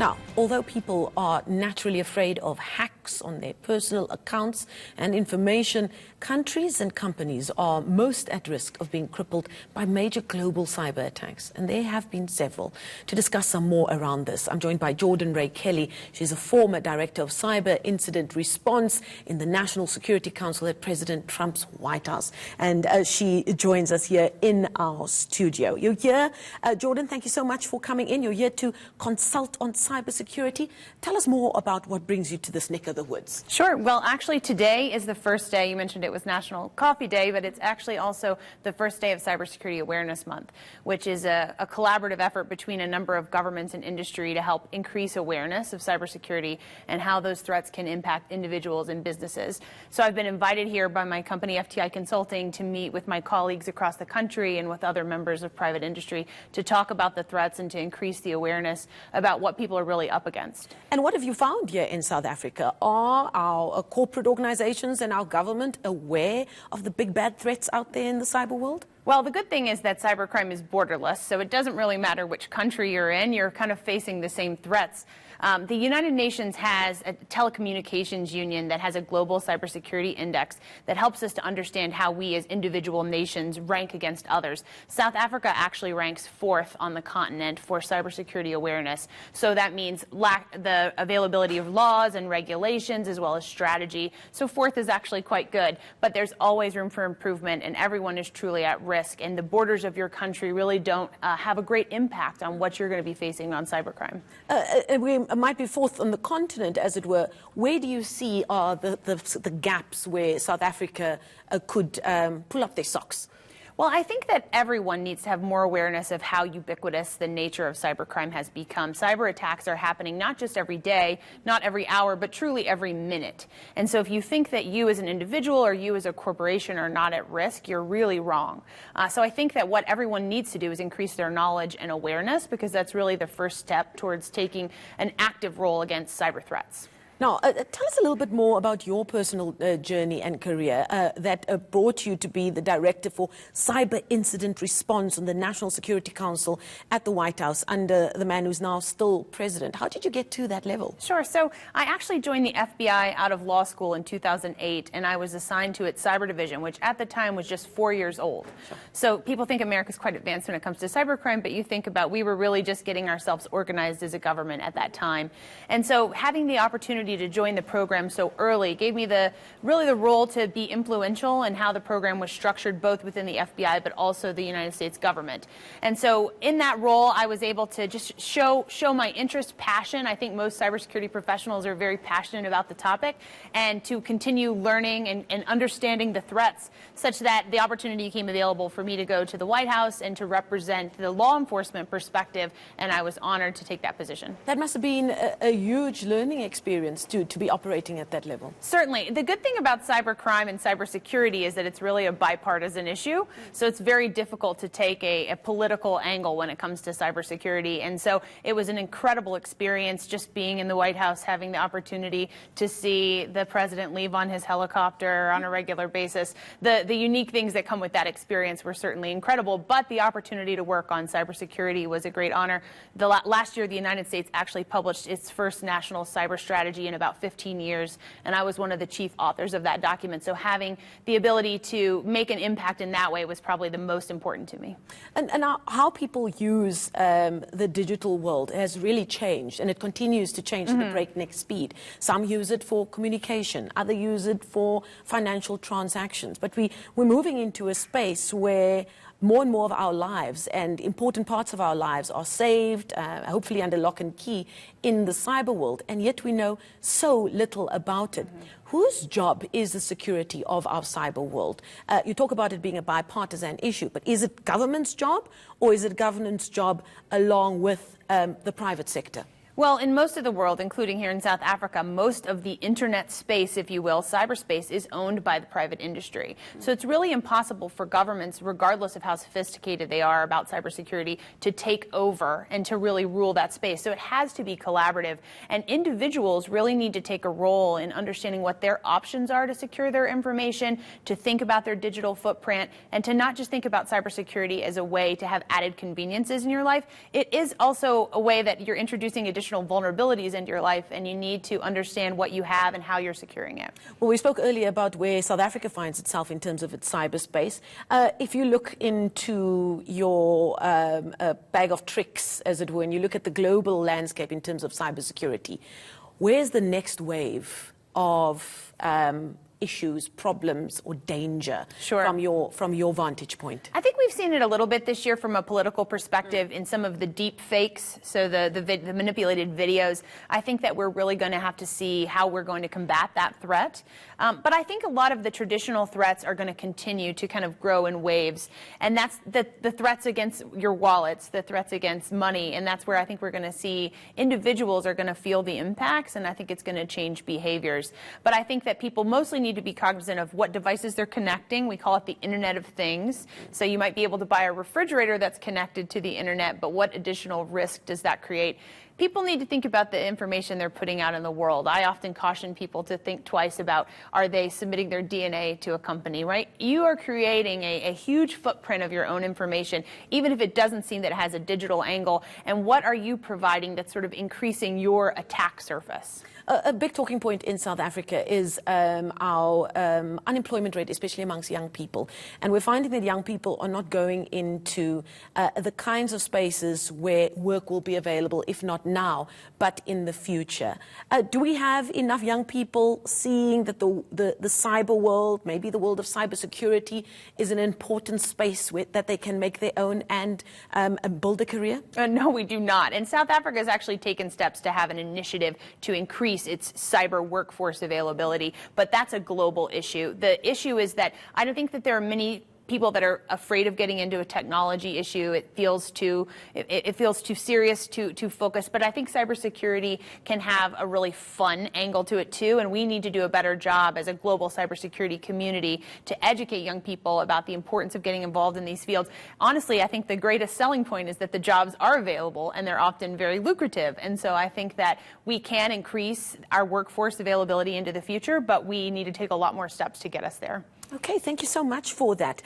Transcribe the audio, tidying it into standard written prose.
Now, although people are naturally afraid of hacks on their personal accounts and information, countries and companies are most at risk of being crippled by major global cyber attacks, and there have been several. To discuss some more around this, I'm joined by Jordan Ray Kelly. She's a former director of cyber incident response in the National Security Council at President Trump's White House, and she joins us here in our studio. You're here, Jordan, thank you so much for coming in. You're here to consult on cybersecurity. Tell us more about what brings you to this neck of the woods. Sure. Well, actually, today is the first day. You mentioned it was National Coffee Day, but it's actually also the first day of Cybersecurity Awareness Month, which is a collaborative effort between a number of governments and industry to help increase awareness of cybersecurity and how those threats can impact individuals and businesses. So I've been invited here by my company, FTI Consulting, to meet with my colleagues across the country and with other members of private industry to talk about the threats and to increase the awareness about what people are really up against. And what have you found here in South Africa? Are our corporate organizations and our government aware of the big bad threats out there in the cyber world? Well, the good thing is that cybercrime is borderless, so it doesn't really matter which country you're in. You're kind of facing the same threats. The United Nations has a telecommunications union that has a global cybersecurity index that helps us to understand how we as individual nations rank against others. South Africa actually ranks 4th on the continent for cybersecurity awareness. So that means the availability of laws and regulations as well as strategy. So 4th is actually quite good, but there's always room for improvement, and everyone is truly at risk. And the borders of your country really don't have a great impact on what you're going to be facing on cybercrime. We might be 4th on the continent, as it were. Where do you see the gaps where South Africa could pull up their socks? Well, I think that everyone needs to have more awareness of how ubiquitous the nature of cybercrime has become. Cyber attacks are happening not just every day, not every hour, but truly every minute. And so if you think that you as an individual or you as a corporation are not at risk, you're really wrong. So I think that what everyone needs to do is increase their knowledge and awareness, because that's really the first step towards taking an active role against cyber threats. Now, tell us a little bit more about your personal journey and career that brought you to be the Director for Cyber Incident Response on the National Security Council at the White House under the man who's now still president. How did you get to that level? Sure. So I actually joined the FBI out of law school in 2008, and I was assigned to its cyber division, which at the time was just 4 years old. Sure. So people think America's quite advanced when it comes to cybercrime, but you think about we were really just getting ourselves organized as a government at that time. And so having the opportunity to join the program so early gave me really the role to be influential in how the program was structured, both within the FBI but also the United States government. And so in that role, I was able to just show my interest, passion. I think most cybersecurity professionals are very passionate about the topic, and to continue learning and understanding the threats, such that the opportunity became available for me to go to the White House and to represent the law enforcement perspective, and I was honored to take that position. That must have been a huge learning experience to be operating at that level. Certainly. The good thing about cybercrime and cybersecurity is that it's really a bipartisan issue. So it's very difficult to take a political angle when it comes to cybersecurity. And so it was an incredible experience just being in the White House, having the opportunity to see the president leave on his helicopter on a regular basis. The unique things that come with that experience were certainly incredible, but the opportunity to work on cybersecurity was a great honor. Last year, the United States actually published its first national cyber strategy in about 15 years, and I was one of the chief authors of that document. So having the ability to make an impact in that way was probably the most important to me. And how people use the digital world has really changed, and it continues to change at a breakneck speed. Some use it for communication, others use it for financial transactions. But we're moving into a space where more and more of our lives and important parts of our lives are saved, hopefully under lock and key, in the cyber world, and yet we know so little about it. Whose job is the security of our cyber world? You talk about it being a bipartisan issue, but is it government's job, or is it government's job along with the private sector? Well, in most of the world, including here in South Africa, most of the internet space, if you will, cyberspace, is owned by the private industry. So it's really impossible for governments, regardless of how sophisticated they are about cybersecurity, to take over and to really rule that space. So it has to be collaborative, and individuals really need to take a role in understanding what their options are to secure their information, to think about their digital footprint, and to not just think about cybersecurity as a way to have added conveniences in your life. It is also a way that you're introducing additional additional vulnerabilities into your life, and you need to understand what you have and how you're securing it. Well, we spoke earlier about where South Africa finds itself in terms of its cyberspace. If you look into your bag of tricks, as it were, and you look at the global landscape in terms of cybersecurity, where's the next wave of issues, problems, or danger from your vantage point? I think we've seen it a little bit this year from a political perspective in some of the deep fakes, so the manipulated videos. I think that we're really going to have to see how we're going to combat that threat. But I think a lot of the traditional threats are going to continue to kind of grow in waves, and that's the threats against your wallets, the threats against money, and that's where I think we're going to see individuals are going to feel the impacts, and I think it's going to change behaviors. But I think that people mostly need to be cognizant of what devices they're connecting. We call it the Internet of Things. So you might be able to buy a refrigerator that's connected to the internet, but what additional risk does that create? People need to think about the information they're putting out in the world. I often caution people to think twice about, are they submitting their DNA to a company, right? You are creating a huge footprint of your own information, even if it doesn't seem that it has a digital angle. And what are you providing that's sort of increasing your attack surface? A big talking point in South Africa is our unemployment rate, especially amongst young people. And we're finding that young people are not going into the kinds of spaces where work will be available, if not now, but in the future. Do we have enough young people seeing that the cyber world, maybe the world of cybersecurity, is an important space that they can make their own and build a career? No, we do not. And South Africa has actually taken steps to have an initiative to increase its cyber workforce availability, but that's a global issue. The issue is that I don't think that there are many people that are afraid of getting into a technology issue. It feels too serious to focus, but I think cybersecurity can have a really fun angle to it too, and we need to do a better job as a global cybersecurity community to educate young people about the importance of getting involved in these fields. Honestly, I think the greatest selling point is that the jobs are available and they're often very lucrative, and so I think that we can increase our workforce availability into the future, but we need to take a lot more steps to get us there. Okay, thank you so much for that.